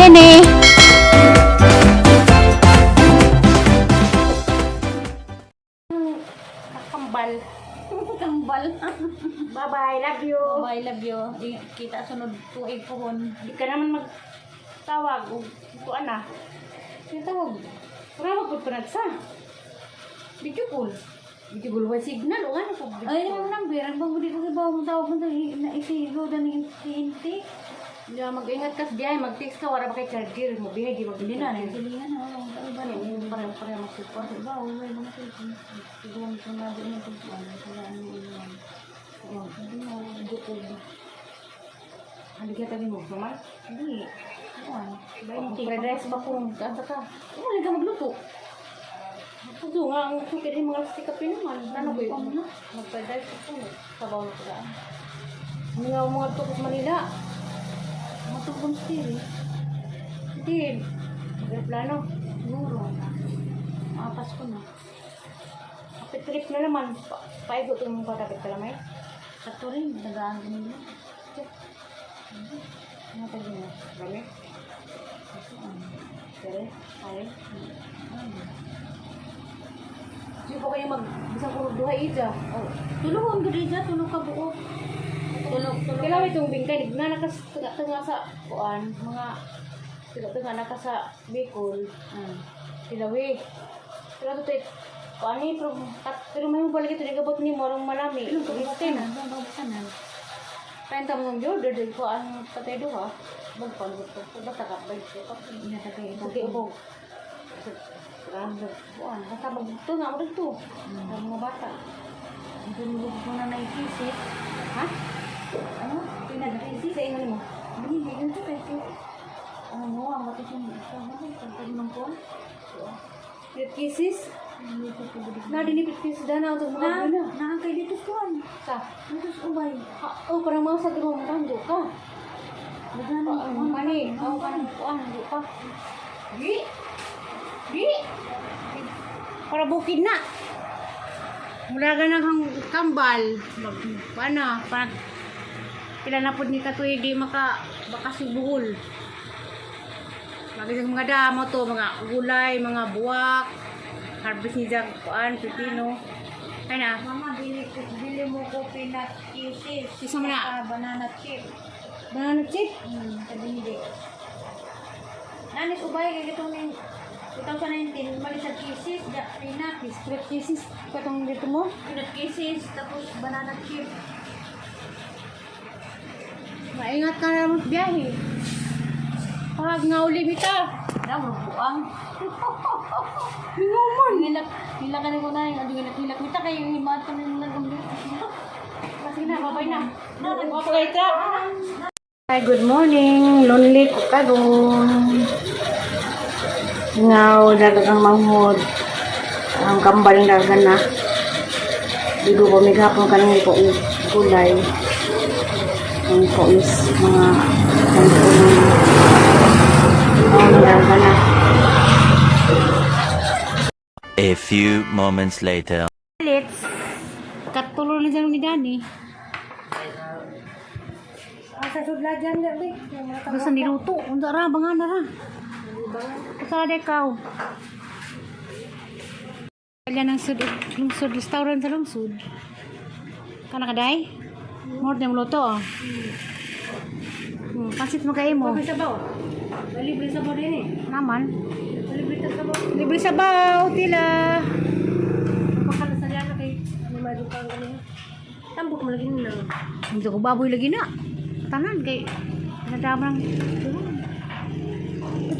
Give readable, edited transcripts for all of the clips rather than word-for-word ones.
Bilin eh. Kambal. Kambal. Bye-bye, love you. I love you. Kita sunod tuig pohon. Di ka naman magtawag. Ito ana. Yung tawag. Wala magpagpanagsa. Video call. Hindi ko signal. O ano po? Ay, yung number. Ang bago di ko kibaw mo tawag mo na isigo na ni TNT. Hindi ka mag-ingat ka sa biyahe. Mag-text ka. Wala ba kay charger mo? Biyahe, di Hindi na. mag-ingat. Silingan na. Ang tawag ba? Pareho mag-support. Diba? Uway mga cellphone. Siguro ko na din yung cellphone. Kaya ano yun. Hindi na. Video call. Hindi ka tabi mo. Naman? Hindi. Ano? Fried rice ba kung kanta ka? Wala ka magluto. Puso nga, ang kukit yung mga sikapin naman. Ano ba Ano yun? na? Mag-fried rice ko. Sabaw na pala. Mga tukos Manila. Matubong stiri. Hindi. Magplano. Siguro. Pasko na. Kapit trip na naman. Paigo ito yung patapit ka lamay. Kato rin. Nagaan ko nila. Ano tayo mo? Rami? Sere? Ay? Sige po kayo bisang kurog duha ija. Tulungan ka rin dyan. Tulong ka buo. Tulong. Kailangan itong bingkay. Nga nakatanga sa kuan. Mga tanga naka sa Bicol. Tilawi. Pero ito kuan ni pero may mo balik ito. Nagabot ni Morong Malami. Tulong ka buo. Kristin. Babasanan. Penta mo ng order din ko ang patay duha. Magpalot ko. Basta ka ba ito? Inatagay ito. Hindi ubog. Buwan. Basta magbuto nga mo dito. Ang mga bata. Tulungan ko na naikisip. Ha? Ano? Pinag-isip sa inyo mo. Hindi. Ganito kasi. Ano mo? Ang batis yung pagpag ng phone. Pinag-kisis? Hindi ko pwede. Na dinipit kisis dana untuk mga na. Nakakay dito kuhan. Sa? Dito sa ubay. Oh, parang mga sa gawang tando ka. Naghanap Pani. Oh, parang kuan. Hindi ka. Di. Di. Para bukid na. Mula ka hang kambal. Paano? Parang pila na po ni katuwi di makasibuhol. Lagi sa mga damo to, mga gulay, mga buwak, harvest ni Jack, kuan, pipino. Ay na. Mama, bili mo ko peanut kisses. Isa mo na. Banana chip. Banana chip? Sabi hindi. Nanis ubay kay itong 2019, mali sa kisses, peanut. Biscuit kisses. Katong dito mo? Peanut kisses, tapos banana chip. Maingat ka na mo biyahe. Pag ngauli bita. Daw, buang. Hingaman. Hilak ka na ko na yung hilak. Kita kayo yung himat kami nang Kasi na, babay na. Okay, tra. Hi, good morning. Lonely ko karon. Ngaw, dagang manghod. Ang kambal dagan na. Digo ko may gapon kanang ko gulay. Ang ko is mga dagan na. A few moments later. Let's katulo na dyan ni Dani. Asa sudla dyan gabi. Basta niluto. Unsa ra bangan na ra. Usa de kaw. Kaya ng lungsod restaurant sa lungsod. Kana kaday? More than luto. Pasit mo kay mo. sabaw. Libre sabaw din eh. Naman. Libre sabaw. Libre sabaw tila. Pakala sa liana kay ano madukang kanina. Tambok mo lagi na. Hindi ko baboy lagi na. Tanan kay nadama ng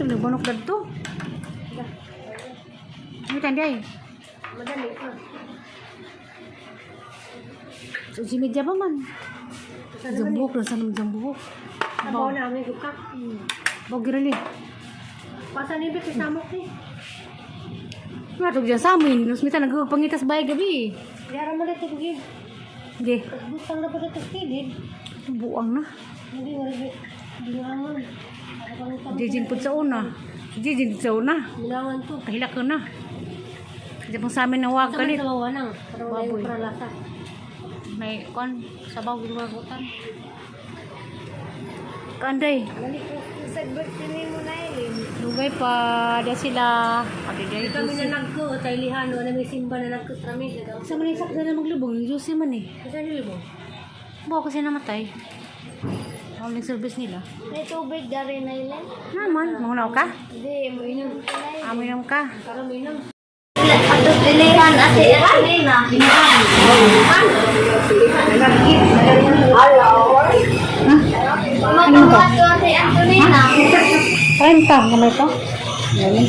ito nagbunok na ito. Ano tanday? Madali ka. So si media pa man. Jambuk na sana jambuk. Sabaw na may dukak. Bog girali. Pasa ni Bek samok ni. Nga to diyan sa amin. Nusmita nagpangitas bay gabi. Yara mo dito gid. Ge, Butang na pa dito kilid. buang na. Hindi mo rin bilangan. Jijin pud sa una. Jijin sa una. Bilangan to. Kahilak ko na. Diyan pang sa amin nawag Kalit. kalit. Sa mawanang. Para wala Baboy. yung pralasa. May kon sabaw ginagutan. Kanday. Dali ko. Sa Dugay pa, ada sila. Hindi kami na nagko, tayo lihano, na may simba na nagko kami. Sa manisak na maglubong, yung Jose man eh. Kasi nilo mo? Bawa kasi namatay. Hauling service nila. May tubig dari na ilan? Naman, mangunaw ka? Hindi, mo inom ka na Amo inom ka. Para mo inom. Ato pilihan ate Anina. Ano ba? Ato ate Antonina. Renta, gamay to. Galing.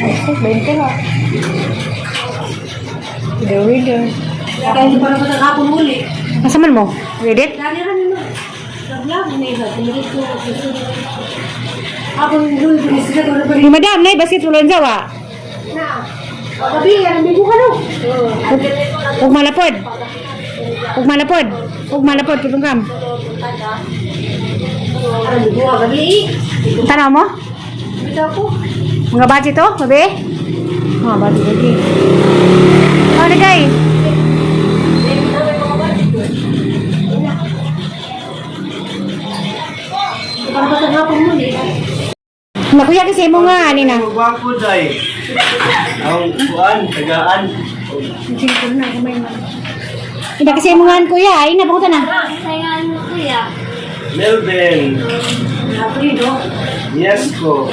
Ay, 20 ha. Video. Kaya hindi pa naman nakapon muli. Nasaan mo? Reddit? Dali rin mo. Nag-vlog na iba. Tumigit ko. Ako yung dulu binisita ko na ba Di madam, na basket ulon jawa. na. Gabi, yan ang bigo ka no? Huwag malapod. Huwag malapod. Huwag malapod, tulong kam. Ang bigo ka gabi. Tanaw mo? Bito ako. Mga bachi to, babe? Mga bachi lagi. Ano gay? Para ba sa hapon muli? Nakuya kasi mo nga, ani na. Magwapo day. Ang kuan, tagaan. Singkol na, kumay mo. Hindi kasi mo nga, kuya. Ay, napakuta na. Sayangan mo kuya. Melvin. Aprido. Yes ko.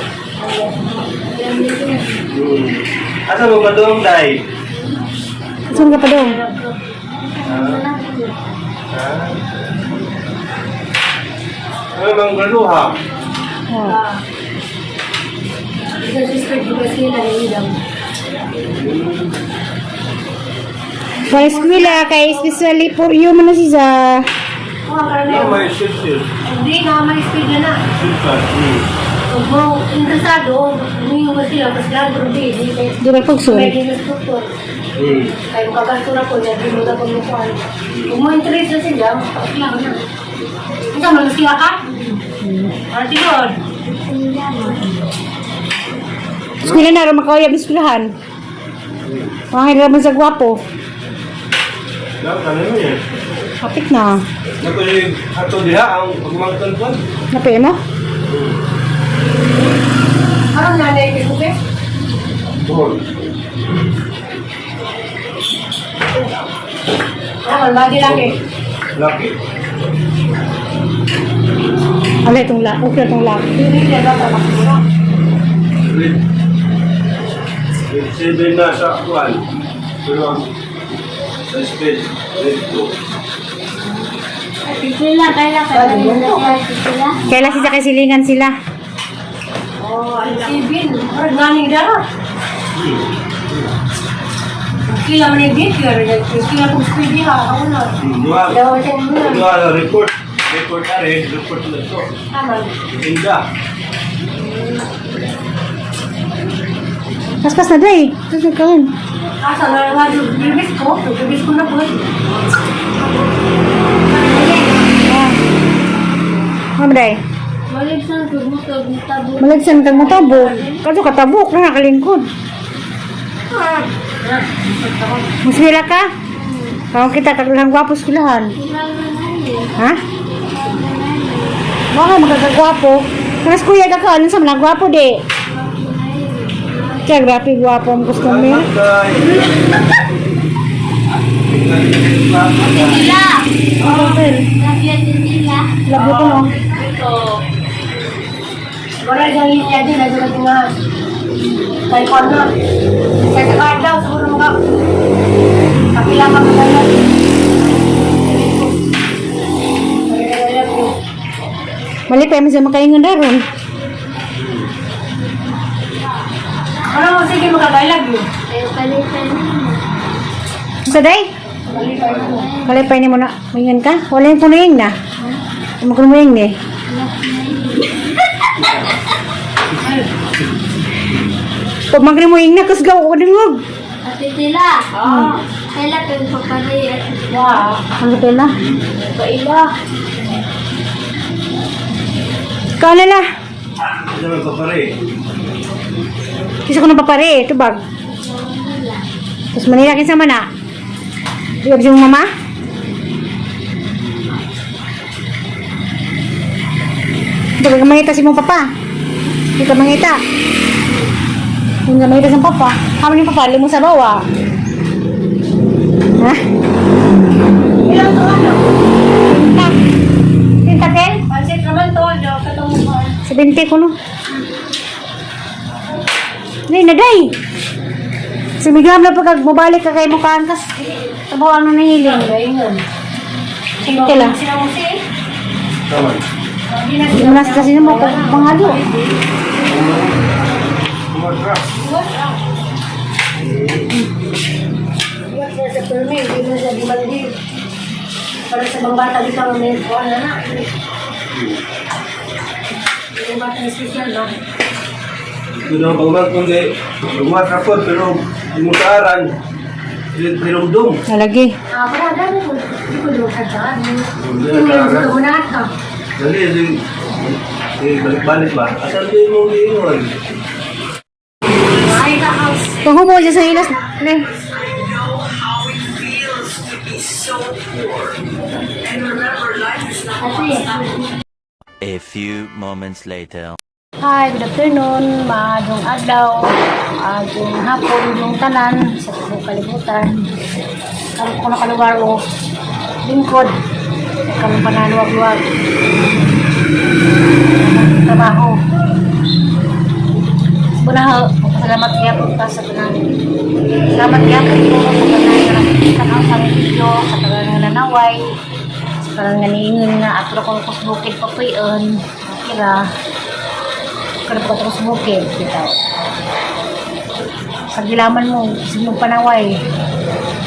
Asa mo madong day? Saan ka pa doon? Ano bang graduha? Oh. Isa sister ko kasi na nilidang. For eskwela, kay especially for you man na siya. Ano may sister? Hindi na may speed na. Sister. Kung mo interesado, humingi mo sila, mas gagawin din. Di ba pagsul? May instructor. Kaya makagasto na po niya, di mo na pagmukuhan. Kung mo interest na sila, makakailangan na. Ikaw, malusila ka? Ate Lord. Eskwela na, rin makawaya ang eskwelahan. Mga naman sa gwapo. Dapat ano mo yan? Kapit na. Nakulig ato diha ang pagmangtan ko. Napay mo? Parang nanay ko ba? Bon. Lagi-lagi. Laki. Ala, itong laki. Okay, itong laki. Hindi niya dapat makikita. Grade 7 na sa kuan. Pero sa speed, grade 2. Sila, kaya sila. Kailan sila kay silingan sila? Oh, ang sibin. Parang galing dara. Kila man yung date yun. Kila kung speedy ha. Ako na. Daw siya muna. Dua report. Report na rin. Report na ito. Tama. Inda. Paspas na day. Tapos nagkaon. Asa na nga yung bibis ko. Bibis ko na po. Ano day? Maligsan ko mo to. Tabo. Malagsan kang matabo. Kaso katabok na nakalingkod. Muswila ka? Kung kita kaglang gwapo eskwelahan. Ha? Mga magkakagwapo. Mas kuya ka ka, ano sa mga gwapo di? Kaya grabe gwapo ang gusto mo. Sila. Ano ba? Lagyan din sila. Labo ko no. Ito. Wala dyan yung niya din. Nagulad nga. Kaya ko na. Kaya sa card daw. Siguro mga. Kapila ka mga. Mali pa yung sa makaingon na ron. Ano mo sige magkakailag yun? Ayaw palitan. Sa day? Kalipay ni mo na. Mahingan ka? Wala yung punaying na. Magkulmaying ni. Pag magrimuying na, kasgaw ko din wag. Ate Tila. Oo. Kailan kayo papari at Wow. Ano pala? kaila. Ikaw na la. Ito na papare. Kisa ko na papare. Ito bag. Tapos Manila kin sa mana. Iwag yung mama. Ito ka mangita si mong papa. Ito ka mangita. Yung ka mangita sa papa. Kamo ni papa, limong sa bawa. Ha? Ilang to ano? Tinta. Tinta, Ken? Pansit naman to, daw katong mo. 70 ko no. Nay, naday. Sumigam na pag mabalik ka kay mukhaan kas. Tabaw ang nanahiling. Gayon. Kailan? Sila mo si? Tama. Mas kasi naman ko pangalo. Kumadra. Iyak siya sa permi, hindi mo siya dimandi. Para sa mga bata di ka mamaya ko na na. Yung bata na special, no? Ito na pagmag kung di. Lumat ako pero imutaran. Pinumdum. Nalagi. Para dami mo. Hindi ko doon kagad. Hindi Yung na gusto mo na ka. Dali, balik-balik ba? Asan din mo iingon? Ay, ka house. Kung hubo siya sa ilas. Ne. Kasi, A few moments later. Hi, good afternoon. Maadong adlaw. Adong hapon yung tanan sa buong kalibutan. Karoon ko nakalugar o lingkod. Karoon pa naluwag-luwag. Trabaho. Bunaho, salamat kaya po ka sa tanan. Salamat kaya po sa tanan na tanaw sa video, sa tanan nga nanaway, sa tanan nga niingon nga at ko kusbukid pa po yun. Kira, kada po terus bukid, bitaw. Sa gilaman mo, sinong panaway.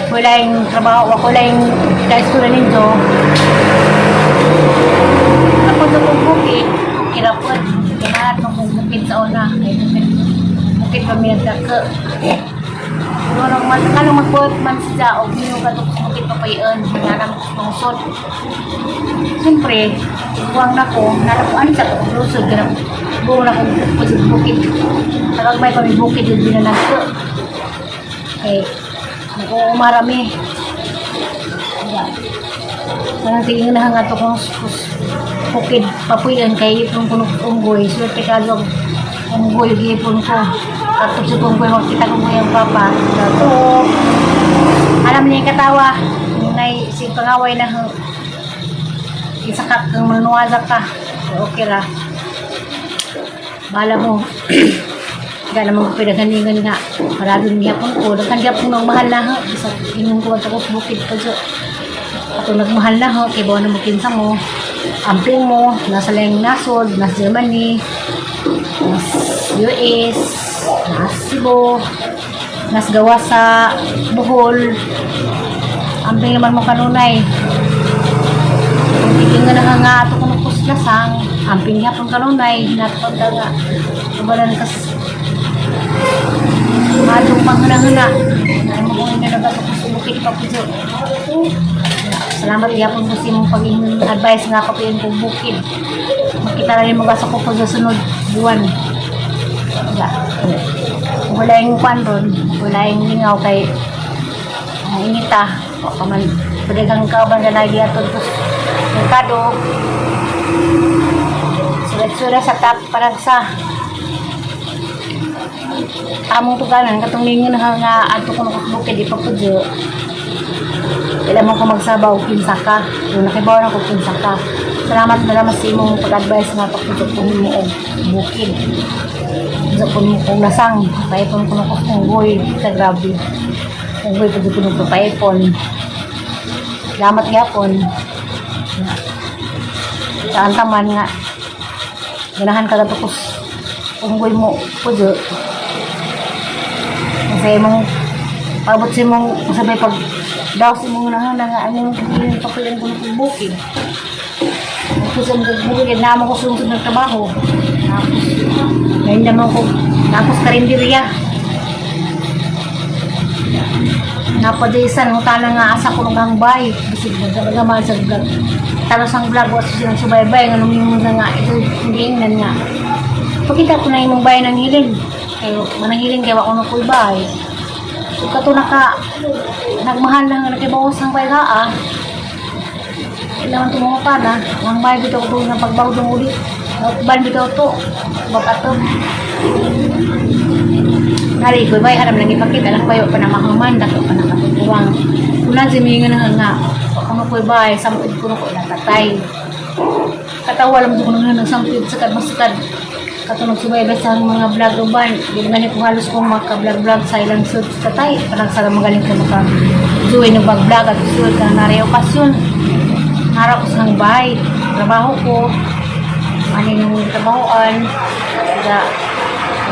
Wala yung trabaho, wala yung ka-istura ninyo. Ako sa kong bukid, kira po, kinahat mo kong bukid sa una. Bukid pa may nagdaka. Kalau magbuhat man siya, o minyo ka ito bukid papayan, nangarang lungsod. Siyempre, buwang na ko, nalapuan sa lungsod, buwang na kong bukid. Tagagmay kami bukid, yung binanagka. Okay, nag-uumarami. Parang tingin na nga ito kung bukid papuyan, kaya itong punong unggoy. Swerte ka lang, unggoy, gipon ko. At sa unggoy, magkita ko mo yung papa. So, alam niya yung katawa, si pangaway na isakak kang manuwaza ka. Okay ra. Bahala mo. Hindi naman ko pinaganingan nga. Maraming niya po ko. Nagkandiya po ng mahal na ha. Isa inong ko at ako bukid pa dyan. Ato nagmahal na ha. Kaya bawa na mo kinsa mo. Amping mo. Nasa lang nasod. Nasa Germany. Nasa US. Nasa Cebu. Nasa gawa sa Bohol. Amping naman mo kanunay. Hindi nga nga ato kung puslasang. Amping niya pong kanunay. Natapagda nga. Kabalan kas madong panghana-hana. Ay mo kung nga nagkatapos bukid pa po dyan. Salamat iya po si mong pag-inyong advice nga pa po yun kong bukid. Makita na rin magasa ko po sa sunod buwan. Wala yung panron, wala yung lingaw kay inita. Paman, padagang kauban ka lagi ato ito merkado. Sulat-sulat sa tap para sa among tuganan katong lingon nga ato ko bukid ipapudyo. Ilan mo ko magsabaw kinsa ka. Kung nakibaw na ko kinsa ka. Salamat na sa imong pag-advise nga pagpudyo ko mo og bukid. Sa kung kung nasang paipon ko ko kung goy sa grabe. Kung goy pudyo ko nung paipon. Salamat gyapon. Sa antaman nga ganahan ka tapos kung goy mo pudyo. Kasi mong pabot si mong sabay pag daw si mong nahana nga anong hindi pakulan ko ng bukid. Tapos ang bukid na mo ko sunod ng trabaho. Tapos ngayon naman ko tapos karinderya. Napadisan mo tala nga asa ko ng bay. Bisig nagagamal sa vlog. Talos ang vlog waso silang subaybay nga nung yung nga ito hindi ingnan nga. Pagkita ko na yung bay ng hiling. Kayo, mananghiling kayo ako ng kulbay. Kung ka ito nagmahal na nakibawas ng bayga Kailangan tumungo ka na. Ang bayad ito ko na pagbago ng ulit. Ban bitaw to. Bapato. Hari ko bay haram lang ipakita lang bayo pa na mahuman dako pa na katutuwang. Kuna simingan nga ano ko bay sampid ko ko natatay. Katawa lang ko nang sampid sakad masakad. Katunog subayba sa mga vlog uban. Di naman ko halos kong maka-vlog silent shoot katay. Parang sa magaling ko maka-join ng vlog at suot na nari okasyon. Harap ko sa bahay. Trabaho ko. Ano yung trabahoan. Kaya,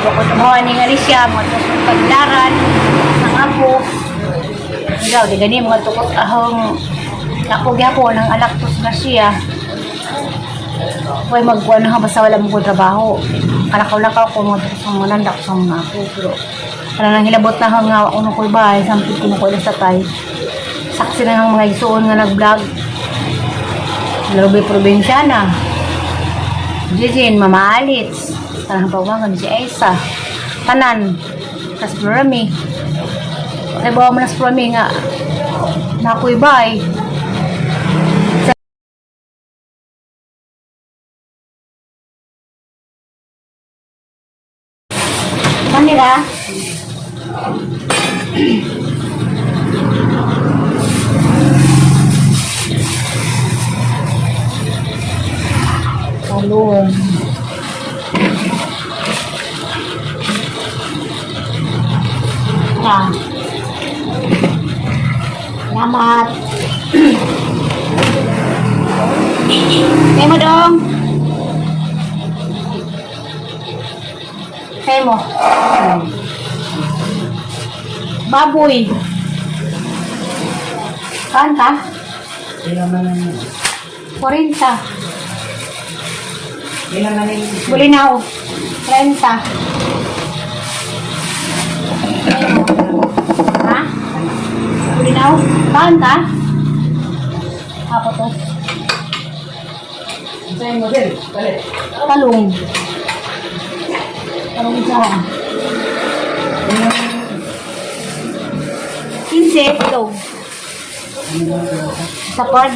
ko trabahoan ni Alicia. Mga tukot pagdaran. Ng apo. Ikaw, di gani mga tukot ahong ako gyapon ng Alactos Garcia. Huwag magkuhan na basta wala mo ko trabaho. Kalakaw-lakaw ko mga tukos ng mga landak sa mga ako. Pero parang nang hilabot na nga ako nung ko'y bahay. Sampit ko nung ko'y nasatay. Saksi na ng mga isuon nga nag-vlog. Larubi probinsya na. Jijin, Mama Alits. Tanang pawagan si Aisa. Tanan. Kas Prami. Kaya bawa mo na sa Prami nga. Na ako'y bahay. Manila. Salud. Nah. Selamat. Kamu dong. Kamu. Baboy. Kanta? 40. Bulinaw. 30. Ha? Bulinaw? Kanta? Apa to? Talong. Talong isa. 15 ito. Sapad.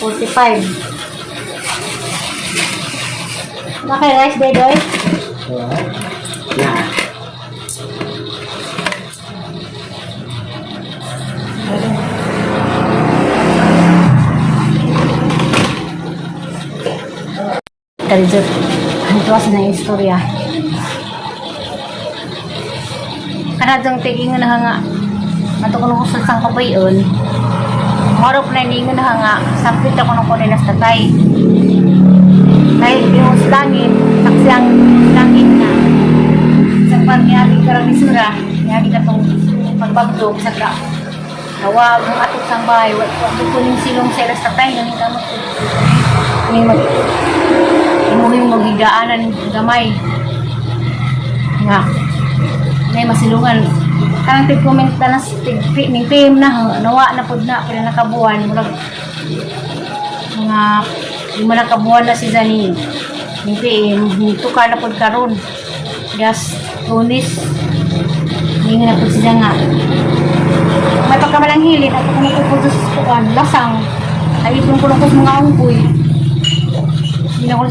$45. Okay, rice bedoy. Dessert. Ito sa na istorya. Kanadang tiging na nga. Matukuno ko sa sang kabayon. Marop na ningon na nga. Sampit ako nung kunin nas tatay. Dahil yung langit, taksiyang langit na. Sa pangyari karang isura, nangyari ka itong pagbagdog sa ka. Nawag ang atok sang bahay. Wag kunin silong sa ilas tatay. Nangin ka mo yung maghigaanan gamay nga may masilungan kanang tig-comment na nas ning PM na nawa na pod na pila nakabuan murag mga di mo nakabuan na si Zani ning PM tukar na pod karon gas Tunis ning na pod siya nga may pagkamalang hilin at kung puputos kuan lasang ay ipon ko mga unggoy hindi na ko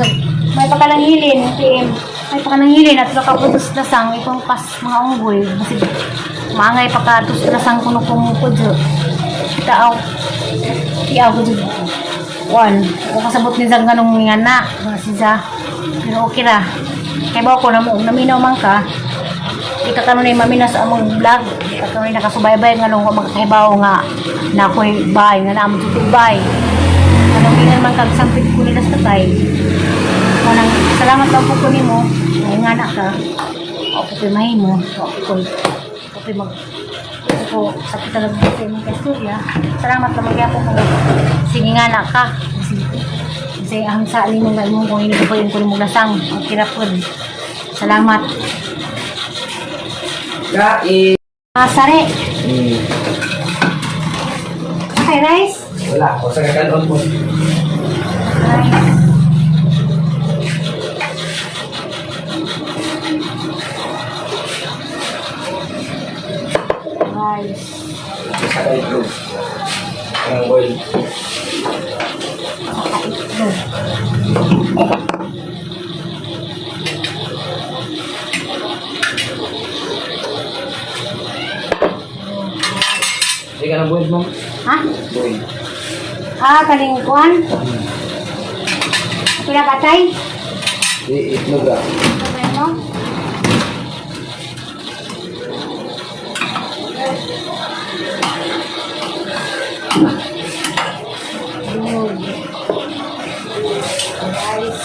may pagkalangilin, PM. May pagkalangilin at nakaputos lasang itong pas mga unggoy. Kasi maangay pagkatos lasang kuno po dyan. Taaw. Tiaw ko dyan. One. Kung kasabot ni Zang ganong nga na. Kasi sa, pero okay na. Kaya ba ako naminaw man ka. Di ka kanon ay maminas among vlog. Di ka kanon ay nakasubaybay nga nung magkahibaw nga na ako'y bay, nga naamang tutubay. Anong mingan man kagsampit ko nila sa tatay. Manang salamat lang po ko nimo. Ay nga na ka. O po mahin mo. O po mag ko sa talaga sa imong kasturya. Salamat lang magya po kung sige nga na ka. Kasi ang sa alin mo nga imong kung hindi ko yung kulimong lasang. Ang kirap po. Salamat. Sari. Okay, rice? Wala. O sa kakanon po. Rice. Saka itlog. Ang oil. Hindi ka na boiled, ma'am? Ha? Boiled. Ah, kalingkuan. Pinakatay. Itlog ah. Sabay mo. Yun. Guys.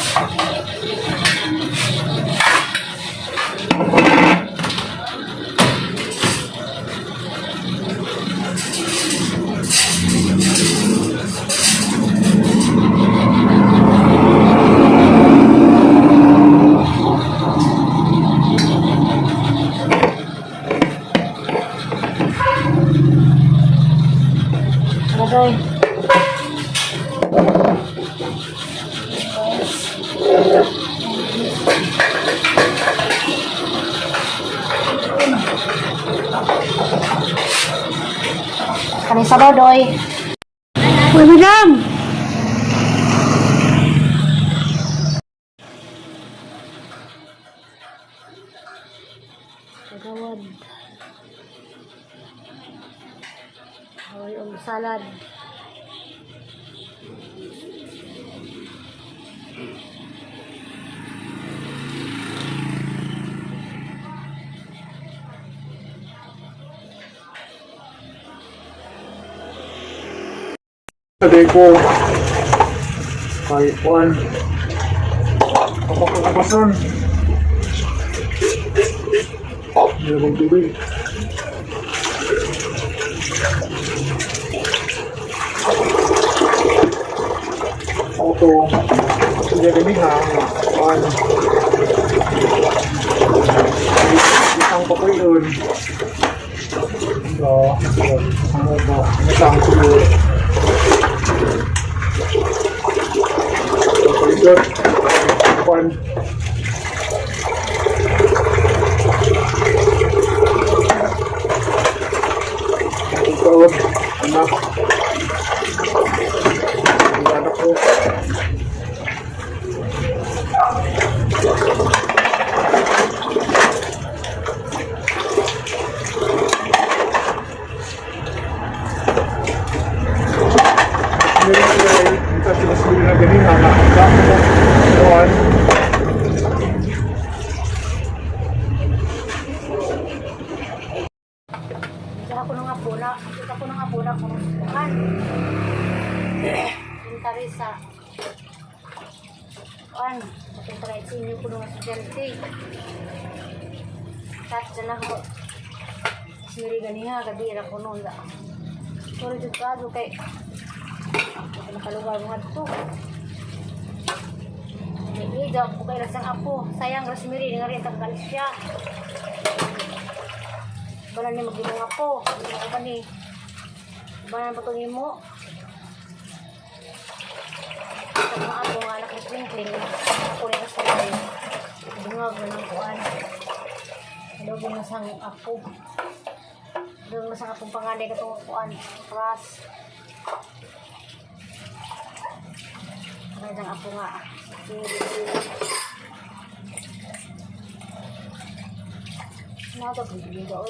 Adoy. Kani sabaw doy. Uy, madam. Kagawad. Ay, salad. Sabi ko, kahit kuhan, kapag-kapasan, hindi na magtubig. Auto, hindi kami kuhan, isang pakoy yun. Isang siguro. Good. One. Good. Enough. Anak ko. Kita ko nang apo na kung kan. Interesa. Kan, interesa ini ko nang estudyante. Tat na ko. Siri ganiha kadi ra ko nung da. Sorry jud ka do kay. Nakalugar mo adto. Ini jawab ko kay rasang apo. Sayang Rosemary nga rin tanggal siya. Bala ni magimong apo. Ako pa ni. Bala na patungin mo. Sa mga apo nga anak ni Twinkling. Ako rin kasi rin. Bungag na ng kuwan. Adobo na sang apo. Adobo na sang apong panganay katong kuwan. Pras. Ano yung apo nga. Nada, bibigyan ko.